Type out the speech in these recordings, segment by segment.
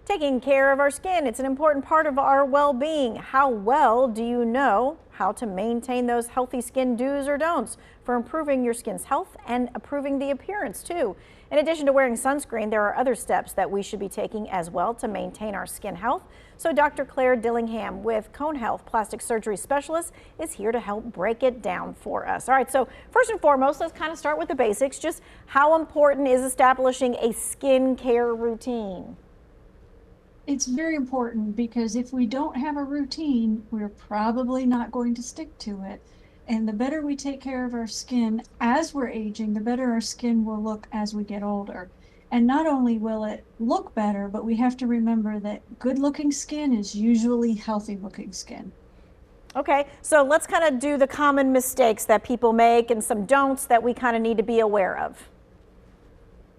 Taking care of our skin, it's an important part of our well-being. How well do you know how to maintain those healthy skin do's or don'ts for improving your skin's health and improving the appearance too? In addition to wearing sunscreen, there are other steps that we should be taking as well to maintain our skin health. So Dr. Claire Dillingham with Cone Health Plastic Surgery Specialist is here to help break it down for us. All right, so first and foremost, let's kind of start with the basics. Just how important is establishing a skin care routine? It's very important because if we don't have a routine, we're probably not going to stick to it. And the better we take care of our skin as we're aging, the better our skin will look as we get older. And not only will it look better, but we have to remember that good looking skin is usually healthy looking skin. Okay, so let's kind of do the common mistakes that people make and some don'ts that we kind of need to be aware of.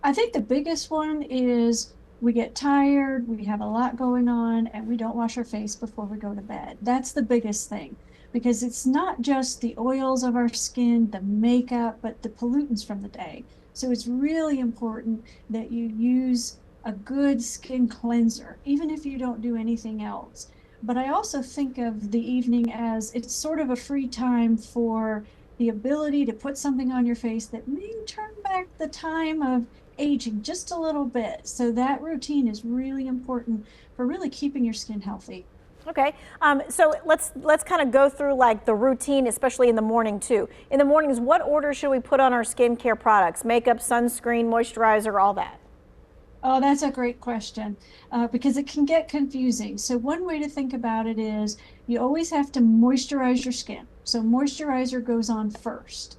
I think the biggest one is we get tired, we have a lot going on, and we don't wash our face before we go to bed. That's the biggest thing, because it's not just the oils of our skin, the makeup, but the pollutants from the day. So it's really important that you use a good skin cleanser, even if you don't do anything else. But I also think of the evening as it's sort of a free time for the ability to put something on your face that may turn back the time of aging just a little bit. So that routine is really important for really keeping your skin healthy. Okay, so let's kind of go through like the routine, especially in the morning too. In the mornings, what order should we put on our skincare products? Makeup, sunscreen, moisturizer, all that? Oh, that's a great question because it can get confusing. So one way to think about it is you always have to moisturize your skin. So moisturizer goes on first.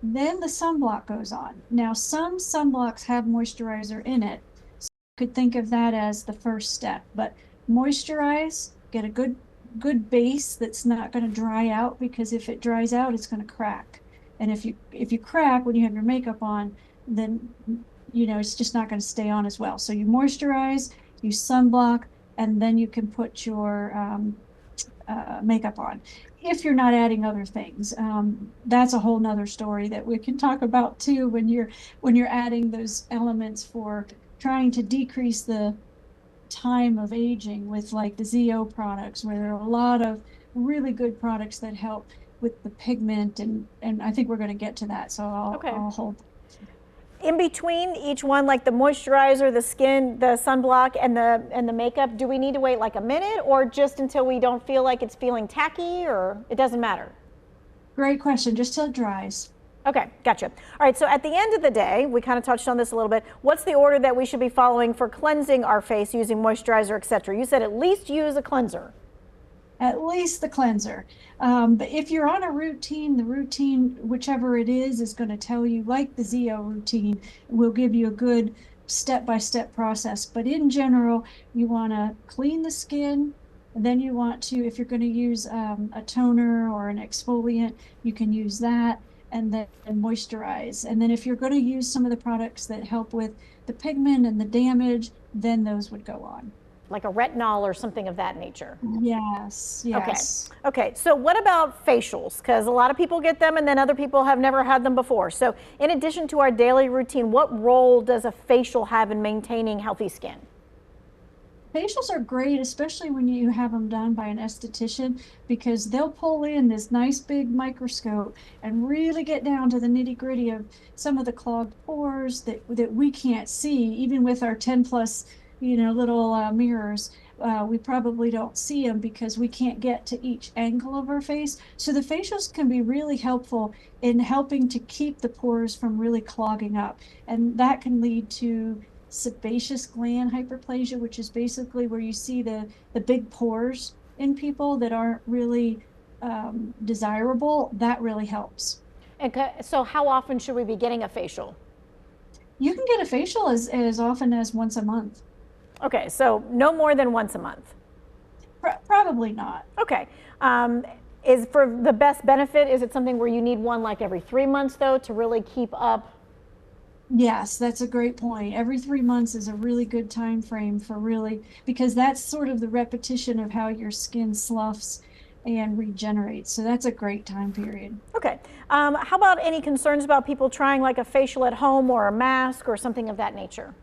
Then the sunblock goes on. Now, some sunblocks have moisturizer in it, so you could think of that as the first step. But moisturize, get a good base that's not going to dry out, because if it dries out, it's going to crack. And if you crack when you have your makeup on, then it's just not going to stay on as well. So you moisturize, you sunblock, and then you can put your makeup on. If you're not adding other things, that's a whole nother story that we can talk about too, when you're adding those elements for trying to decrease the time of aging with like the ZO products, where there are a lot of really good products that help with the pigment, and I think we're going to get to that, so I'll hold. In between each one, like the moisturizer, the skin, the sunblock, and the makeup, do we need to wait like a minute, or just until we don't feel like it's feeling tacky, or it doesn't matter? Great question, just till it dries. Okay, gotcha. All right, so at the end of the day, we kind of touched on this a little bit. What's the order that we should be following for cleansing our face using moisturizer, etc.? You said at least use a cleanser. At least the cleanser. But if you're on a routine, the routine, whichever it is going to tell you, like the ZO routine, will give you a good step-by-step process. But in general, you want to clean the skin. And then you want to, if you're going to use a toner or an exfoliant, you can use that, and then moisturize. And then if you're going to use some of the products that help with the pigment and the damage, then those would go on. Like a retinol or something of that nature? Yes, yes. Okay, so what about facials? Because a lot of people get them and then other people have never had them before. So in addition to our daily routine, what role does a facial have in maintaining healthy skin? Facials are great, especially when you have them done by an esthetician, because they'll pull in this nice big microscope and really get down to the nitty-gritty of some of the clogged pores that we can't see, even with our 10 plus little mirrors. We probably don't see them because we can't get to each angle of our face. So the facials can be really helpful in helping to keep the pores from really clogging up. And that can lead to sebaceous gland hyperplasia, which is basically where you see the big pores in people that aren't really desirable. That really helps. And so how often should we be getting a facial? You can get a facial as often as once a month. Okay, so no more than once a month? Probably not. Okay. Is for the best benefit, is it something where you need one like every 3 months though to really keep up? Yes, that's a great point. Every 3 months is a really good time frame for because that's sort of the repetition of how your skin sloughs and regenerates. So that's a great time period. Okay. How about any concerns about people trying like a facial at home or a mask or something of that nature?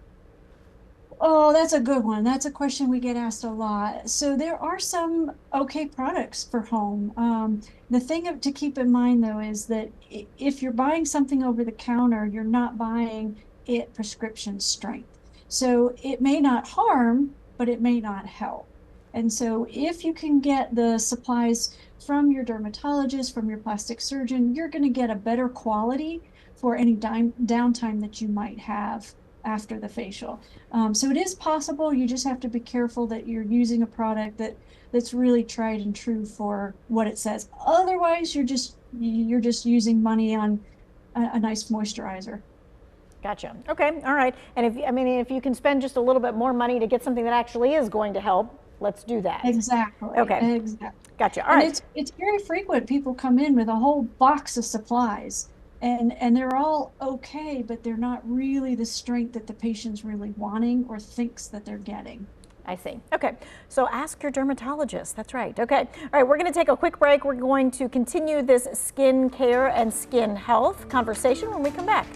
Oh, that's a good one. That's a question we get asked a lot. So there are some okay products for home. The thing to keep in mind though is that if you're buying something over the counter, you're not buying it prescription strength. So it may not harm, but it may not help. And so if you can get the supplies from your dermatologist, from your plastic surgeon, you're going to get a better quality for any downtime that you might have after the facial. So it is possible. You just have to be careful that you're using a product that's really tried and true for what it says. Otherwise, you're just using money on a nice moisturizer. Gotcha. Okay. All right. And if you can spend just a little bit more money to get something that actually is going to help, let's do that. Exactly. Okay. Exactly. Gotcha. All And right. it's very frequent people come in with a whole box of supplies and they're all okay, but they're not really the strength that the patient's really wanting or thinks that they're getting. I see. Okay. So ask your dermatologist. That's right. Okay. All right. We're going to take a quick break. We're going to continue this skin care and skin health conversation when we come back.